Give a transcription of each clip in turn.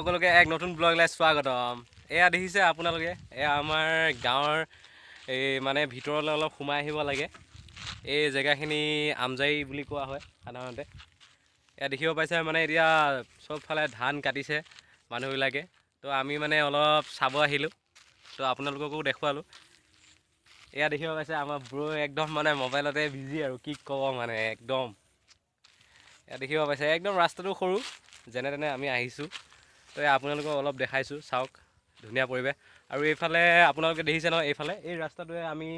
সকলোকে এক নতুন ব্লগলৈ স্বাগতম। এয়া দেখিছে আপোনালোকে, এয়া আমাৰ গাঁৱৰ এই মানে ভিতৰলৈ অলপ সোমাই আহিব লাগে। এই জেগাখিনি আমজাৰি বুলি কোৱা হয় সাধাৰণতে। এয়া দেখিব পাইছে মানে এতিয়া চবফালে ধান কাটিছে মানুহবিলাকে। তো আমি মানে অলপ চাব আহিলোঁ, তো আপোনালোককো দেখুৱালোঁ। এয়া দেখিব পাইছে আমাৰ ব্ৰ একদম মানে মোবাইলতে বিজি আৰু কি ক'ব মানে একদম। এয়া দেখিব পাইছে একদম ৰাস্তাটো সৰু, যেনে তেনে আমি আহিছোঁ। তো আপোনালোকক অলপ দেখাইছোঁ, চাওক ধুনীয়া পৰিৱেশ। আৰু এইফালে আপোনালোকে দেখিছে নহয়, এই ৰাস্তাটোৱে আমি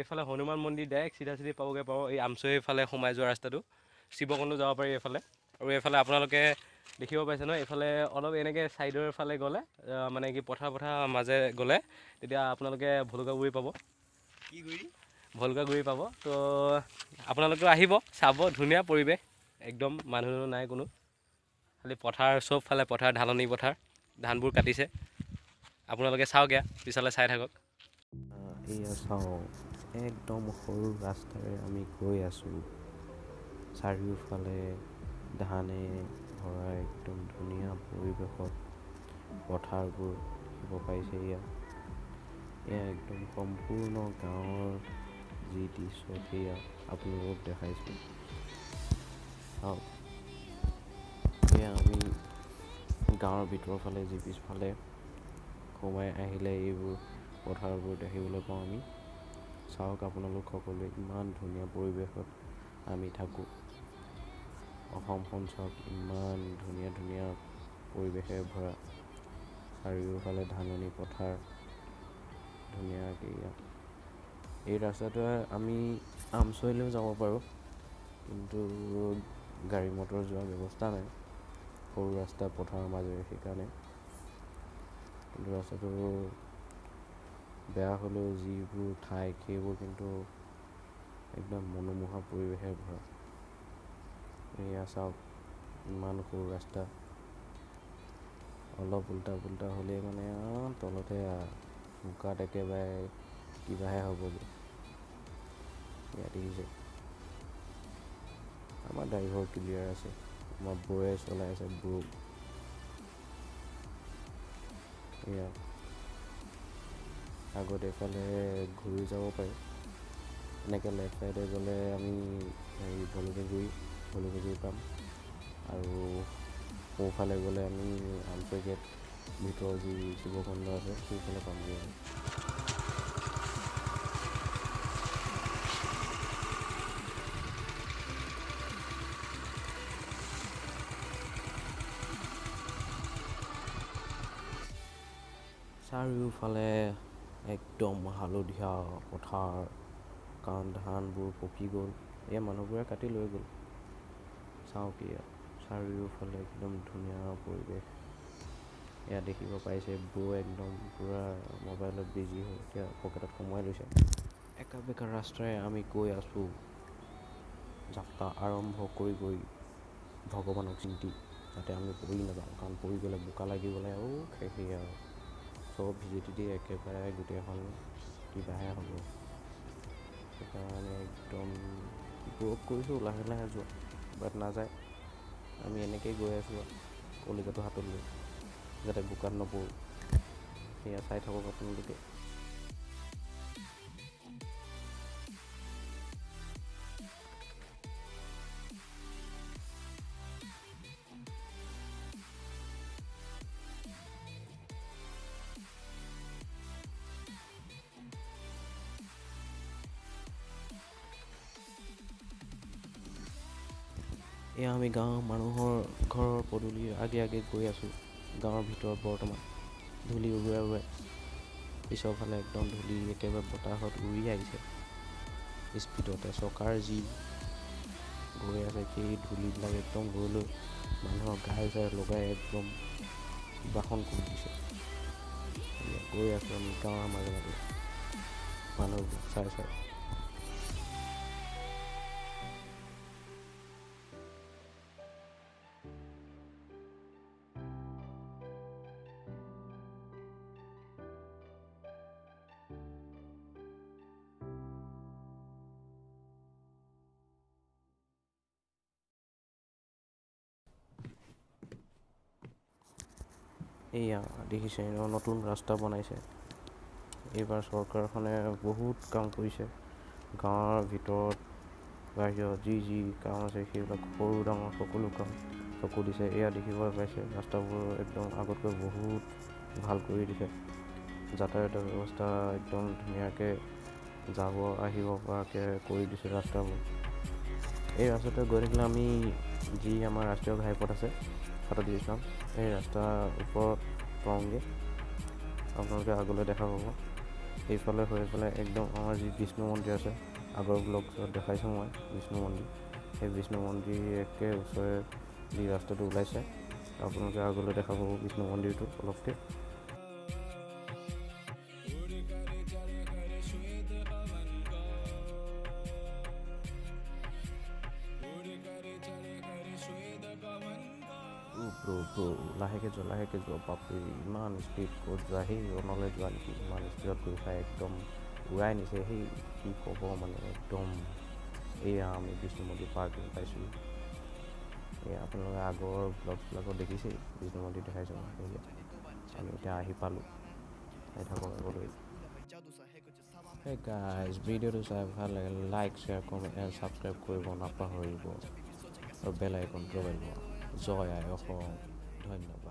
এইফালে হনুমান মন্দিৰ ডাইৰেক্ট চিধা পাবগৈ পাৰোঁ। এই আমচৈফালে সোমাই যোৱা ৰাস্তাটো শিৱকুণ্ড যাব পাৰি এইফালে। আৰু এইফালে আপোনালোকে দেখিব পাইছে নহয়, এইফালে অলপ এনেকৈ ছাইডৰ ফালে গ'লে মানে কি পথাৰ মাজে গ'লে তেতিয়া আপোনালোকে ভলুকাগুৰি পাব। কি গুৰি? ভলুকাগুৰি পাব। তো আপোনালোকেও আহিব, চাব ধুনীয়া পৰিৱেশ একদম, মানুহ নাই কোনো, খালি পথাৰ, চবফালে পথাৰ, ঢালনি পথাৰ, ধানবোৰ কাটিছে। আপোনালোকে চাওক, পিছলৈ চাই থাকক। এয়া চাওঁ, একদম সৰু ৰাস্তাৰে আমি গৈ আছোঁ। চাৰিওফালে ধানে ভৰা একদম ধুনীয়া পৰিৱেশত পথাৰবোৰ দেখিব পাইছে। এয়া একদম সম্পূৰ্ণ গাঁৱৰ যি দৃশ্য সেয়া আপোনালোকক দেখাইছোঁ। চাওক, এয়া আমি গাঁৱৰ ভিতৰৰ ফালে যি পিছফালে সোমাই আহিলে এইবোৰ পথাৰবোৰ দেখিবলৈ পাওঁ আমি। চাওক আপোনালোক সকলোৱে, ইমান ধুনীয়া পৰিৱেশত আমি থাকোঁ। অসমখন চাওক, ইমান ধুনীয়া ধুনীয়া পৰিৱেশেৰে ভৰা, চাৰিওফালে ধাননি পথাৰ ধুনীয়াকৈ। এই ৰাস্তাটোৱে আমি আমচৈলৈও যাব পাৰোঁ, কিন্তু গাড়ী মটৰ যোৱাৰ ব্যৱস্থা নাই, সৰু ৰাস্তা পথাৰৰ মাজেৰে, সেইকাৰণে। কিন্তু ৰাস্তাটো বেয়া হ'লেও যিবোৰ ঠাই সেইবোৰ কিন্তু একদম মনোমোহা পৰিৱেশে ভৰা। এয়া চাওক, ইমান সৰু ৰাস্তা, অলপ উল্টা পুল্টা হ'লেই মানে তলতে বোকাত একেবাৰে কিবাহে হ'বগৈ। ইয়াত দেখিছে, আমাৰ ড্ৰাইভৰ ক্লিয়াৰ আছে, আমাৰ বৌয়ে চলাই আছে, বৌ। এয়া আগত এইফালে ঘূৰি যাব পাৰি, এনেকৈ লেফ্ট ছাইডে গ'লে আমি ভলুকাগুৰি পাম। আৰু সোঁফালে গ'লে আমি আমচৈ গেট ভিতৰৰ যি শিৱকুণ্ড আছে সেইফালে পামগৈ। চাৰিওফালে একদম হালধীয়া পথাৰ, কাৰণ ধানবোৰ পকি গ'ল, এয়া মানুহবোৰে কাটি লৈ গ'ল। চাওক, এয়া চাৰিওফালে একদম ধুনীয়া পৰিৱেশ। এয়া দেখিব পাইছে, বৌ একদম পূৰা মোবাইলত বিজি হৈ এতিয়া পকেটত সোমাই লৈছে। একা বেকা ৰাস্তাৰে আমি গৈ আছোঁ, যাত্ৰা আৰম্ভ কৰি ভগৱানক চিন্তি, যাতে আমি পৰি নাযাওঁ, কাৰণ পৰি গ'লে বোকা লাগি গ'লে আৰু সেয়া চব ভিজি তিতি একেবাৰে গোটেইখন কিবাহে হ'ব। সেইকাৰণে একদম বৌক কৈছোঁ লাহে লাহে যোৱা, বাট নাযায়। আমি এনেকৈয়ে গৈ আছোঁ আৰু কলিজাটো হাতত লৈ, যাতে বোকাত নপৰোঁ। সেয়া চাই থাকক আপোনালোকে। এয়া আমি গাঁৱৰ মানুহৰ ঘৰৰ পদূলিৰ আগে আগে গৈ আছোঁ। গাঁৱৰ ভিতৰত বৰ্তমান ধূলি উৰুৱাই পিছৰ ফালে একদম ধূলি একেবাৰে বতাহত উৰি আহিছে স্পীডতে। চকাৰ যি গৈ আছে সেই ধূলিবিলাক একদম লৈ মানুহৰ গায়ে চায়ে লগাই একদম বাসন কৰি দিছে। গৈ আছোঁ আমি গাঁৱৰ মাজে মাজে, মানুহবোৰ চাই। এইয়া দেখিছে নতুন ৰাস্তা বনাইছে। এইবাৰ চৰকাৰখনে বহুত কাম কৰিছে। গাঁৱৰ ভিতৰত বাহিৰত যি কাম আছে সেইবিলাক সৰু ডাঙৰ সকলো কাম চকু দিছে। এয়া দেখিব পাইছে ৰাস্তাবোৰ একদম আগতকৈ বহুত ভাল কৰি দিছে। যাতায়াতৰ ব্যৱস্থা একদম ধুনীয়াকৈ যাব আহিব পৰাকৈ কৰি দিছে ৰাস্তাবোৰ। এই ৰাস্তাতে গৈ থাকিলে আমি যি আমাৰ ৰাষ্ট্ৰীয় ঘাইপথ আছে 7 ডিভিজন, সেই ৰাস্তাৰ ওপৰত পাওঁগৈ। আপোনালোকে আগলৈ দেখা পাব। এইফালে হৈ পেলাই একদম আমাৰ যি বিষ্ণু মন্দিৰ আছে, আগৰ ব্লগত দেখাইছোঁ মই বিষ্ণু মন্দিৰ। সেই বিষ্ণু মন্দিৰ একে ওচৰে যি ৰাস্তাটো ওলাইছে, আপোনালোকে আগলৈ দেখা পাব বিষ্ণু মন্দিৰটো অলপকৈ। লাহেকৈ যোৱা বাপৰে, ইমান স্পীড ক'ত যোৱা, সেই ৰণলৈ যোৱা নেকি? ইমান স্পীডত গৈ পাই একদম উৰাই নিছে। সেই কি ক'ব মানে একদম। এয়া আমি বিষ্ণু মন্দিৰ পাৰ্কিং পাইছোঁ। এয়া আপোনালোকে আগৰ ব্লগবিলাকত দেখিছেই বিষ্ণু মন্দিৰ দেখাইছোঁ মই। সেয়া আমি এতিয়া আহি পালোঁ। আহি থাকক আগলৈ। Hey guys, ভিডিঅ'টো চাই ভাল লাগে like share comment and subscribe কৰিব নাপাহৰিব আৰু বেল আইকন দবাই দিব। জয় আই অসম, ধন্যবাদ।